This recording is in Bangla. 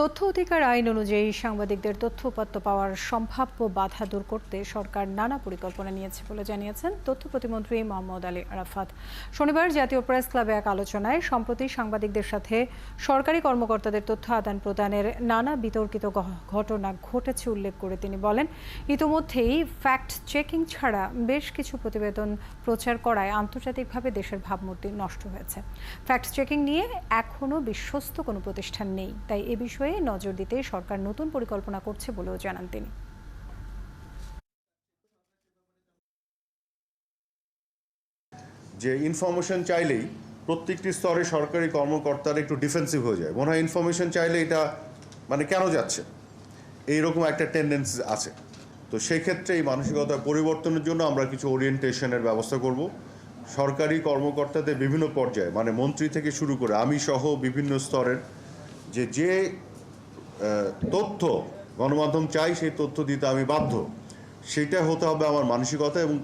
তথ্য অধিকার আইন অনুযায়ী সাংবাদিকদের তথ্য উপাত্ত পাওয়ার সম্ভাব্য বাধা দূর করতে সরকার নানা পরিকল্পনা নিয়েছে বলে জানিয়েছেন তথ্য প্রতিমন্ত্রী মোহাম্মদ আলী আরাফাত। শনিবার জাতীয় প্রেস ক্লাবে এক আলোচনায় সম্প্রতি সাংবাদিকদের সাথে সরকারি কর্মকর্তাদের তথ্য আদান প্রদানের নানা বিতর্কিত ঘটনা ঘটেছে উল্লেখ করে তিনি বলেন, ইতোমধ্যেই ফ্যাক্ট চেকিং ছাড়া বেশ কিছু প্রতিবেদন প্রচার করায় আন্তর্জাতিকভাবে দেশের ভাবমূর্তি নষ্ট হয়েছে। ফ্যাক্ট চেকিং নিয়ে এখনও বিশ্বস্ত কোনো প্রতিষ্ঠান নেই, তাই এ বিষয়ে নজর দিতে সরকার নতুন পরিকল্পনা করছে বলেও জানান তিনি। যে ইনফরমেশন চাইলেই প্রত্যেকটি স্তরে সরকারি কর্মকর্তারা একটু ডিফেন্সিভ হয়ে যায়, মনে হয় ইনফরমেশন চাইলে এটা মানে কেন যাচ্ছে, এইরকম একটা টেন্ডেন্সি আছে। তো সেক্ষেত্রে এই মানসিকতা পরিবর্তনের জন্য আমরা কিছু ওরিয়েন্টেশনের ব্যবস্থা করব। সরকারি কর্মকর্তাদের বিভিন্ন পর্যায়ে মানে মন্ত্রী থেকে শুরু করে আমি সহ বিভিন্ন স্তরের যে তথ্য গণমাধ্যম চাই সেই তথ্য দিতে আমি বাধ্য, সেটা হতে হবে আমার মানসিকতা। এবং